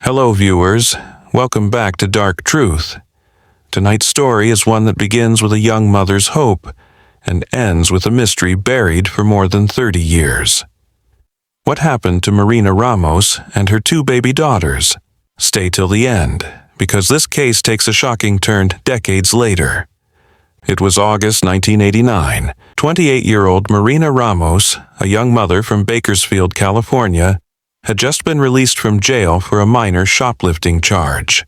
Hello viewers, welcome back to Dark Truth. Tonight's story is one that begins with a young mother's hope and ends with a mystery buried for more than 30 years. What happened to Marina Ramos and her two baby daughters? Stay till the end, because this case takes a shocking turn decades later. It was August 1989. 28-year-old Marina Ramos, a young mother from Bakersfield, California, had just been released from jail for a minor shoplifting charge.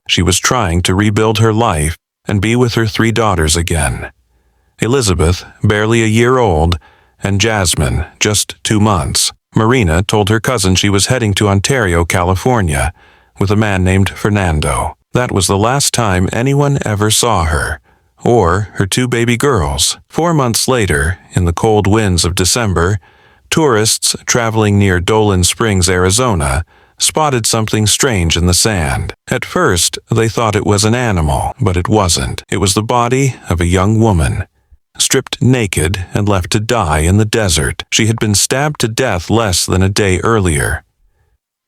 She was trying to rebuild her life and be with her three daughters again. Elizabeth, barely a year old, and Jasmine, just 2 months. Marina told her cousin she was heading to Ontario, California, with a man named Fernando. That was the last time anyone ever saw her, or her two baby girls. 4 months later, in the cold winds of December, tourists traveling near Dolan Springs, Arizona, spotted something strange in the sand. At first, they thought it was an animal, but it wasn't. It was the body of a young woman, stripped naked and left to die in the desert. She had been stabbed to death less than a day earlier.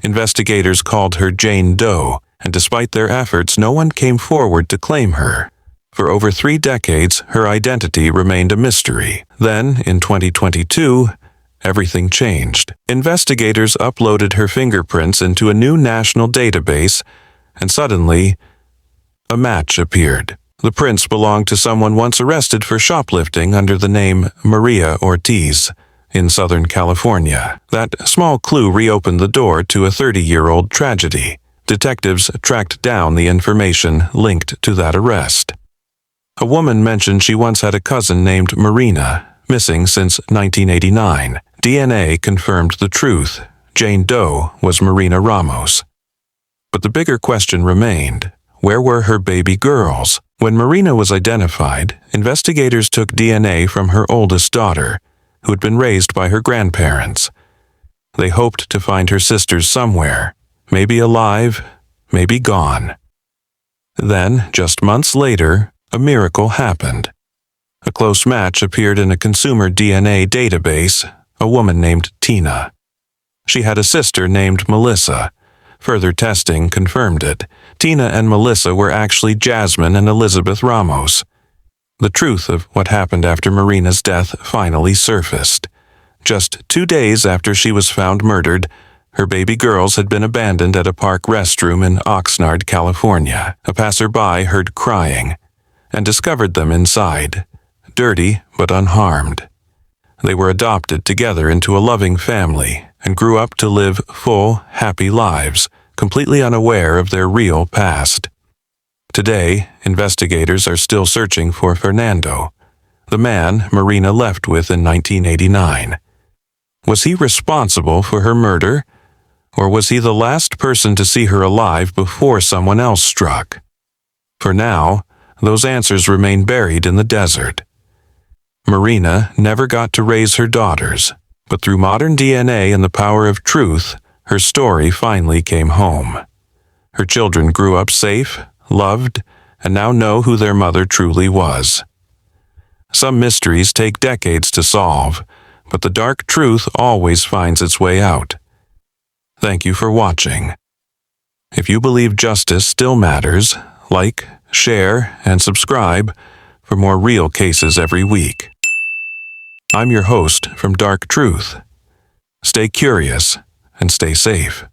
Investigators called her Jane Doe, and despite their efforts, no one came forward to claim her. For over 3 decades, her identity remained a mystery. Then, in 2022, everything changed. Investigators uploaded her fingerprints into a new national database, and suddenly, a match appeared. The prints belonged to someone once arrested for shoplifting under the name Maria Ortiz in Southern California. That small clue reopened the door to a 30-year-old tragedy. Detectives tracked down the information linked to that arrest. A woman mentioned she once had a cousin named Marina, missing since 1989. DNA confirmed the truth. Jane Doe was Marina Ramos. But the bigger question remained: where were her baby girls? When Marina was identified, investigators took DNA from her oldest daughter, who had been raised by her grandparents. They hoped to find her sisters somewhere, maybe alive, maybe gone. Then, just months later, a miracle happened. A close match appeared in a consumer DNA database, a woman named Tina. She had a sister named Melissa. Further testing confirmed it. Tina and Melissa were actually Jasmine and Elizabeth Ramos. The truth of what happened after Marina's death finally surfaced. Just 2 days after she was found murdered, her baby girls had been abandoned at a park restroom in Oxnard, California. A passerby heard crying and discovered them inside, dirty but unharmed. They were adopted together into a loving family and grew up to live full, happy lives, completely unaware of their real past. Today, investigators are still searching for Fernando, the man Marina left with in 1989. Was he responsible for her murder, or was he the last person to see her alive before someone else struck? For now, those answers remain buried in the desert. Marina never got to raise her daughters, but through modern DNA and the power of truth, her story finally came home. Her children grew up safe, loved, and now know who their mother truly was. Some mysteries take decades to solve, but the dark truth always finds its way out. Thank you for watching. If you believe justice still matters, like, share, and subscribe for more real cases every week. I'm your host from Dark Truth. Stay curious and stay safe.